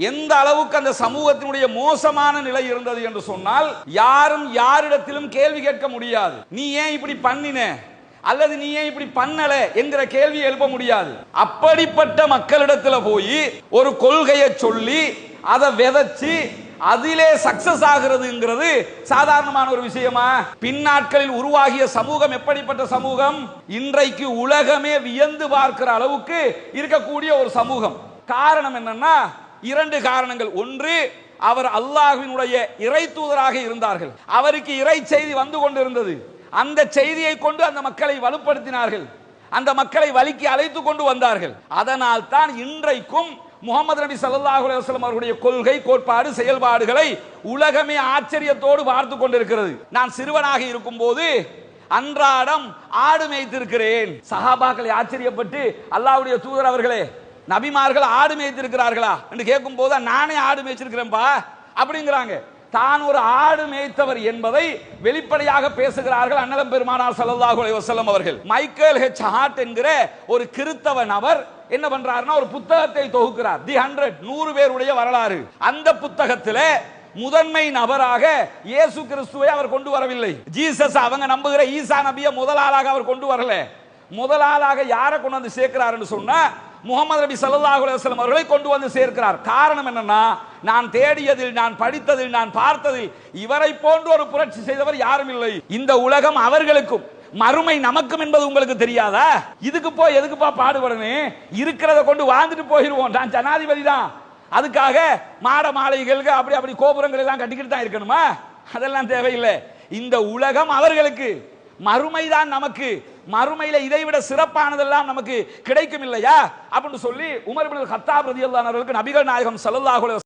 எந்த அளவுக்கு அந்த சமூகத்தினுடைய மோசமான நிலை இருந்தது என்று சொன்னால், யாரும் யாரிடத்திலும் கேள்வி கேட்க முடியாது. நீ ஏன் இப்படி பண்ணின அல்லது நீ ஏன் இப்படி பண்ணல என்கிற கேள்வி எழுப்ப முடியாது. அப்படிப்பட்ட மக்களிடத்தில் போய் ஒரு கொள்கையை சொல்லி அதை விதைச்சு அதிலே சக்சஸ் ஆகிறதுங்கிறது சாதாரணமான ஒரு விஷயமா? பின்னாட்களில் உருவாகிய சமூகம் எப்படிப்பட்ட சமூகம்? இன்றைக்கு உலகமே வியந்து பார்க்கிற அளவுக்கு இருக்கக்கூடிய ஒரு சமூகம். காரணம் என்னன்னா, இரண்டு காரணங்கள். ஒன்று, அவர் அல்லாஹ்வினுடைய இறை தூதராக இருந்தார்கள். அவருக்கு இறை செய்தி வந்து கொண்டிருந்தது. அந்த செய்தியை கொண்டு அந்த மக்களை வலுப்படுத்தினார்கள். அந்த மக்களை வழிக்கு அழைத்து கொண்டு வந்தார்கள். அதனால் தான் இன்றைக்கும் முகமது நபி ஸல்லல்லாஹு அலைஹி வஸல்லம் அவர்களுடைய கொள்கை, கோட்பாடு, செயல்பாடுகளை உலகமே ஆச்சரியத்தோடு பார்த்து கொண்டிருக்கிறது. நான் சிறுவனாக இருக்கும் போது அன்றாடம் ஆடு மேய்த்திருக்கிறேன். சஹாபாக்களை ஆச்சரியப்பட்டு, அல்லாஹ்வுடைய தூதர் அவர்களே, நபிமார்கள் ஆடு மேய்த்திருக்கிறார்களா என்று கேட்கும் போது, நானே ஆடு மேய்ச்சிருக்கிறேன்பா அப்படிங்கிறாங்க. தான் ஒரு ஆடு மேய்த்தவர் என்பதை வெளிப்படையாக பேசுகிறார்கள் அன்னலம் பெருமானார் ஸல்லல்லாஹு அலைஹி வஸல்லம் அவர்கள். மைக்கேல் ஹெச் ஹார்ட் என்கிற ஒரு கிறிஸ்தவ நபர் என்ன பண்றாருன்னா, ஒரு புத்தகத்தை தொகுக்கிறார். தி 100 பேருடைய வரலாறு. அந்த புத்தகத்தில் முதன்மை நபராக இயேசு கிறிஸ்துவை அவர் கொண்டு வரவில்லை. ஜீசஸ் அவங்க நம்புகிற ஈசா நபியை முதலாளாக அவர் கொண்டு வரல. முதலாளாக யாரை கொண்டு வந்து சேர்க்கிறார் என்று சொன்னா, முகமது நபி ஸல்லல்லாஹு அலைஹி வஸல்லம் அவர்களை கொண்டு வந்து சேர்க்கிறார். காரணம் என்னன்னா, நான் தேடியதில், நான் படித்ததில், நான் பார்த்ததில் இவரை போன்ற ஒரு புரட்சி செய்தவர் யாரும் இல்லை. இந்த உலகம் அவர்களுக்கும் மறுமை நமக்கும் என்பது உங்களுக்கு தெரியாதா? இதுக்கு போய் எதுக்குப்பா பாடுபடணும்? இருக்கிறத கொண்டு வாழ்ந்துட்டு போயிடுவோம். நான் ஜனாதிபதி தான், அதுக்காக மாட மாளிகைகளுக்கு அப்படி அப்படி கோபுரங்கள் எல்லாம் கட்டிக்கிட்டு தான் இருக்கணுமா? அதெல்லாம் தேவையில்லை. இந்த உலகம் அவர்களுக்கு, மறுமைதான் நமக்கு. மறுமையில இதைவிட சிறப்பானதெல்லாம் நமக்கு கிடைக்கும் இல்லையா அப்படின்னு சொல்லி உமர் இப்னு கத்தாப் ரலியல்லாஹு அன்ஹு அவர்களுக்கு நபிகள் நாயகம் ஸல்லல்லாஹு அலைஹி